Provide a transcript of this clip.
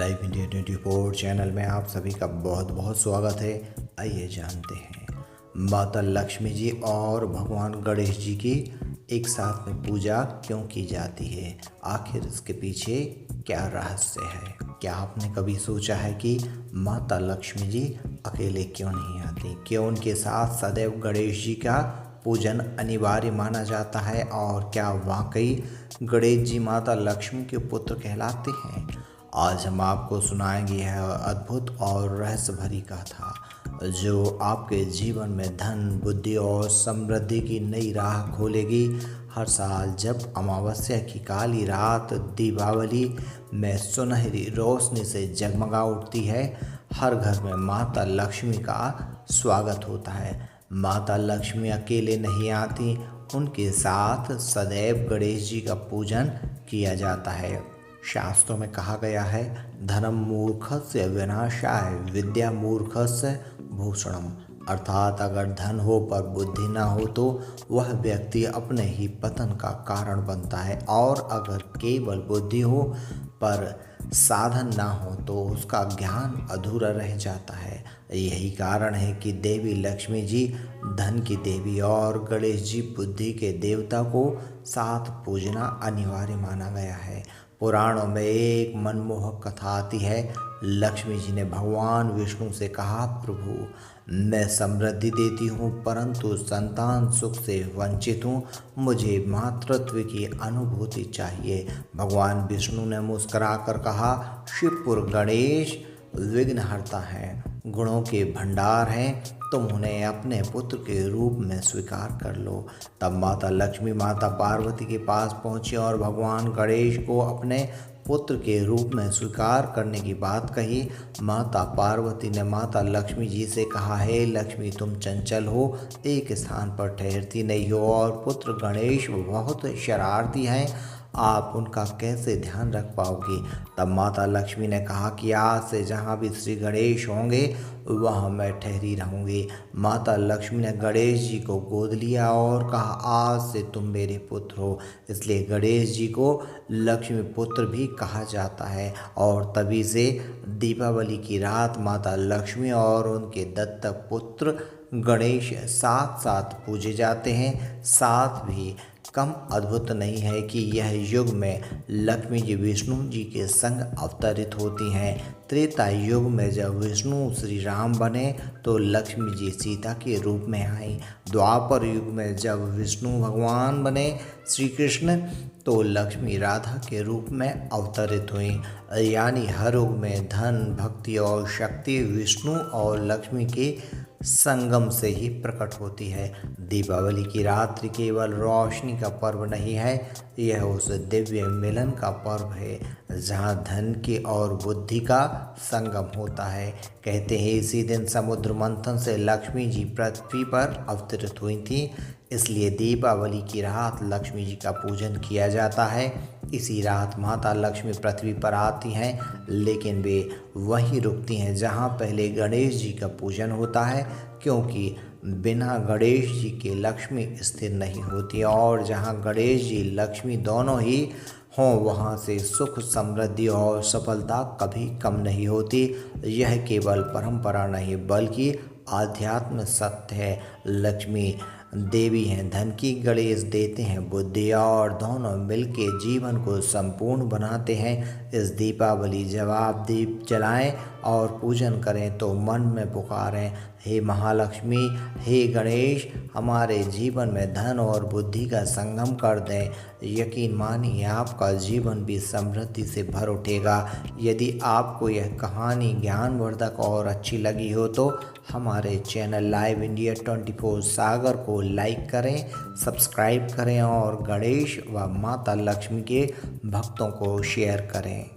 Live India 24 channel में आप सभी का बहुत बहुत स्वागत है। आइए जानते हैं माता लक्ष्मी जी और भगवान गणेश जी की एक साथ में पूजा क्यों की जाती है, आखिर इसके पीछे क्या रहस्य है। क्या आपने कभी सोचा है कि माता लक्ष्मी जी अकेले क्यों नहीं आती, क्यों उनके साथ सदैव गणेश जी का पूजन अनिवार्य माना जाता है, और क्या वाकई गणेश जी माता लक्ष्मी के पुत्र कहलाते हैं। आज हम आपको सुनाएंगे यह अद्भुत और रहस्य भरी कथा जो आपके जीवन में धन, बुद्धि और समृद्धि की नई राह खोलेगी। हर साल जब अमावस्या की काली रात दीपावली में सुनहरी रोशनी से जगमगा उठती है, हर घर में माता लक्ष्मी का स्वागत होता है। माता लक्ष्मी अकेले नहीं आती, उनके साथ सदैव गणेश जी का पूजन किया जाता है। शास्त्रों में कहा गया है, धनम मूर्खस्य विनाशाय विद्या मूर्खस्य भूषणम। अर्थात अगर धन हो पर बुद्धि ना हो तो वह व्यक्ति अपने ही पतन का कारण बनता है, और अगर केवल बुद्धि हो पर साधन ना हो तो उसका ज्ञान अधूरा रह जाता है। यही कारण है कि देवी लक्ष्मी जी धन की देवी और गणेश जी बुद्धि के देवता को साथ पूजना अनिवार्य माना गया है। पुराणों में एक मनमोहक कथा आती है। लक्ष्मी जी ने भगवान विष्णु से कहा, प्रभु मैं समृद्धि देती हूँ परंतु संतान सुख से वंचित हूँ, मुझे मातृत्व की अनुभूति चाहिए। भगवान विष्णु ने मुस्कुराकर कहा, शिवपुर गणेश विघ्नहर्ता हैं, गुणों के भंडार हैं, तुम उन्हें अपने पुत्र के रूप में स्वीकार कर लो। तब माता लक्ष्मी माता पार्वती के पास पहुंची और भगवान गणेश को अपने पुत्र के रूप में स्वीकार करने की बात कही। माता पार्वती ने माता लक्ष्मी जी से कहा, हे लक्ष्मी तुम चंचल हो, एक स्थान पर ठहरती नहीं हो, और पुत्र गणेश बहुत शरारती हैं, आप उनका कैसे ध्यान रख पाओगी। तब माता लक्ष्मी ने कहा कि आज से जहाँ भी श्री गणेश होंगे वहाँ मैं ठहरी रहूँगी। माता लक्ष्मी ने गणेश जी को गोद लिया और कहा, आज से तुम मेरे पुत्र हो। इसलिए गणेश जी को लक्ष्मी पुत्र भी कहा जाता है, और तभी से दीपावली की रात माता लक्ष्मी और उनके दत्तक पुत्र गणेश साथ साथ पूजे जाते हैं। साथ भी कम अद्भुत नहीं है कि यह युग में लक्ष्मी जी विष्णु जी के संग अवतरित होती हैं। त्रेता युग में जब विष्णु श्री राम बने तो लक्ष्मी जी सीता के रूप में आई। द्वापर युग में जब विष्णु भगवान बने श्री कृष्ण तो लक्ष्मी राधा के रूप में अवतरित हुई। यानी हर युग में धन, भक्ति और शक्ति विष्णु और लक्ष्मी के संगम से ही प्रकट होती है। दीपावली की रात्रि केवल रोशनी का पर्व नहीं है, यह उस दिव्य मिलन का पर्व है जहाँ धन की और बुद्धि का संगम होता है। कहते हैं इसी दिन समुद्र मंथन से लक्ष्मी जी पृथ्वी पर अवतरित हुई थी, इसलिए दीपावली की रात लक्ष्मी जी का पूजन किया जाता है। इसी रात माता लक्ष्मी पृथ्वी पर आती हैं, लेकिन वे वहीं रुकती हैं जहाँ पहले गणेश जी का पूजन होता है, क्योंकि बिना गणेश जी के लक्ष्मी स्थिर नहीं होती, और जहाँ गणेश जी लक्ष्मी दोनों ही हों वहाँ से सुख, समृद्धि और सफलता कभी कम नहीं होती। यह केवल परंपरा नहीं बल्कि आध्यात्म सत्य है। लक्ष्मी देवी हैं धन की, गणेश देते हैं बुद्धि, और दोनों मिलके जीवन को संपूर्ण बनाते हैं। इस दीपावली जब आप दीप जलाएं और पूजन करें तो मन में पुकारें, हे महालक्ष्मी, हे गणेश, हमारे जीवन में धन और बुद्धि का संगम कर दें। यकीन मानिए आपका जीवन भी समृद्धि से भर उठेगा। यदि आपको यह कहानी ज्ञानवर्धक और अच्छी लगी हो तो हमारे चैनल लाइव इंडिया 24 सागर को लाइक करें, सब्सक्राइब करें और गणेश व माता लक्ष्मी के भक्तों को शेयर करें।